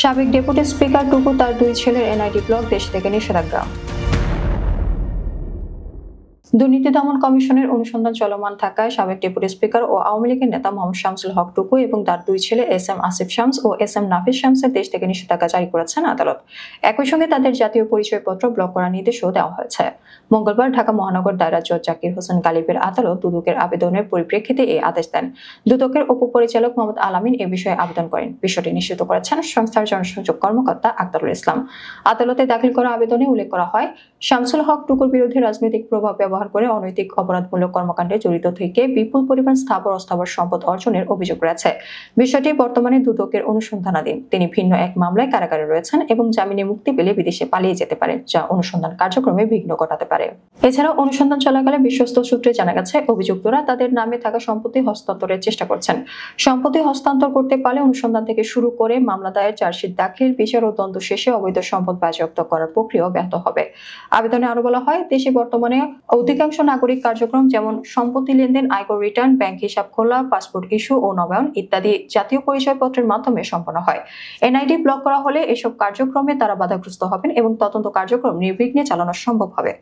সাবেক deputy speaker টুকু তার দুই ছেলের এনআইডি ব্লক দেশ থেকে নিষেধাজ্ঞা। দুর্নীতি দমন কমিশনের অনুসন্ধান চলমান থাকায় সাবেক ডেপুটি স্পিকার ও আওয়ামী লীগের নেতা মোহাম্মদ শামসুল হক টুকু এবং তার দুই ছেলে এস এম আসিফ শামস ও এস এম নাফিস শামসের দেশ থেকে নিষেধাজ্ঞা জারি করেছেন আদালত। একই সঙ্গে তাদের জাতীয় পরিচয়পত্র ব্লক করার নির্দেশও দেওয়া হয়েছে। মঙ্গলবার ঢাকা মহানগর দায়রা জজ জাকির হোসেন গালিবের আদালত দুদকের আবেদনের পরিপ্রেক্ষিতে এই আদেশ দেন। দুদকের উপপরিচালক মোহাম্মদ আলামিন এ বিষয়ে আবেদন করেন। বিষয়টি নিশ্চিত করেছেন সংস্থার জনসংযোগ কর্মকর্তা আক্তারুল ইসলাম। আদালতে দাখিল করা আবেদনে উল্লেখ করা হয়, শামসুল হক টুকুর বিরুদ্ধে রাজনৈতিক প্রভাব ব্যবহার করে অনৈতিক অপরাধমূলক কর্মকাণ্ডে জড়িত থেকে বিপুল পরিমাণ স্থাবর অস্থাবর সম্পদ অর্জনের অভিযোগ রয়েছে। বিষয়টি বর্তমানে দুদকের অনুসন্ধানাধীন। তিনি ভিন্ন এক মামলায় কারাগারে রয়েছেন এবং জামিনে মুক্তি পেলে বিদেশে পালিয়ে যেতে পারে, যা অনুসন্ধান কার্যক্রমে বিঘ্ন ঘটাতে পারে। এছাড়াও অনুসন্ধান চলাকালে বিশ্বস্ত সূত্রে জানা গেছে, অভিযুক্তরা তাদের নামে থাকা সম্পত্তি হস্তান্তরের চেষ্টা করছেন। সম্পত্তি হস্তান্তর করতে পারলে অনুসন্ধান থেকে শুরু করে মামলা দায়ের, চার্জশিট দাখিল, বিচার ও দ্বন্দ্ব শেষে অবৈধ সম্পদ বাজেয়াপ্ত করার প্রক্রিয়া ব্যাহত হবে। আবেদনে আরো বলা হয়, দেশে বর্তমানে অধিকাংশ নাগরিক কার্যক্রম যেমন সম্পত্তি লেনদেন, আয়কর রিটার্ন, ব্যাংক হিসাব খোলা, পাসপোর্ট ইস্যু ও নবায়ন ইত্যাদি জাতীয় পরিচয়পত্রের মাধ্যমে সম্পন্ন হয়। এনআইডি ব্লক করা হলে এসব কার্যক্রমে তারা বাধাগ্রস্ত হবেন এবং তদন্ত কার্যক্রম নির্বিঘ্নে চালানো সম্ভব হবে।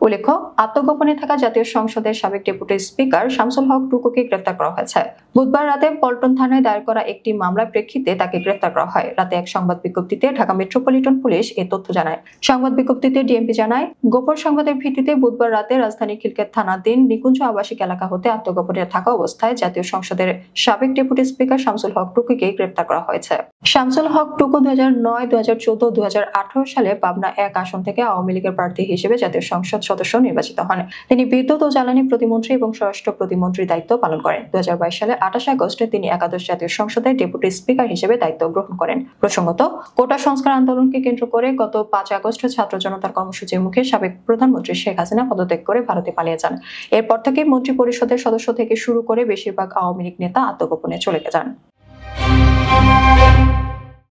উল্লেখ্য, আত্মগোপনে থাকা জাতীয় সংসদের সাবেক ডেপুটি স্পিকার শামসুল হক টুকুকে গ্রেফতার করা হয়েছে। বুধবার রাতে পল্টন থানায় দায়ের করা একটি মামলার প্রেক্ষিতে তাকে গ্রেফতার করা হয়। রাতে এক সংবাদ বিজ্ঞপ্তিতে ঢাকা মেট্রোপলিটন পুলিশ এ তথ্য জানায়। সংবাদ বিজ্ঞপ্তিতে ডিএমপি জানায়, গোপন সংবাদের ভিত্তিতে বুধবার রাতে রাজধানী খিলক্ষেত থানাধীন নিকুঞ্জ আবাসিক এলাকা হতে আত্মগোপনে থাকা অবস্থায় জাতীয় সংসদের সাবেক ডেপুটি স্পিকার শামসুল হক টুকুকে গ্রেফতার করা হয়েছে। শামসুল হক টুকু 2009, 2014, 2018 সালে পাবনা 1 আসন থেকে আওয়ামী লীগের প্রার্থী হিসেবে জাতীয় সংসদ সদস্য নির্বাচিত হন। তিনি বিদ্যুৎ ও জ্বালানি প্রতিমন্ত্রী এবং স্বরাষ্ট্র প্রতিমন্ত্রীর দায়িত্ব পালন করেন। 2022 সালে 28 আগস্টে তিনি একাদশ জাতীয় সংসদের ডেপুটি স্পিকার হিসেবে দায়িত্ব গ্রহণ করেন। প্রসঙ্গত, কোটা সংস্কার আন্দোলনকে কেন্দ্র করে গত 5 আগস্ট ছাত্র জনতার কর্মসূচির মুখে সাবেক প্রধানমন্ত্রী শেখ হাসিনা পদত্যাগ করে ভারতে পালিয়ে যান। এরপর থেকে মন্ত্রী পরিষদের সদস্য থেকে শুরু করে বেশিরভাগ আওয়ামী লীগ নেতা আত্মগোপনে চলে যান।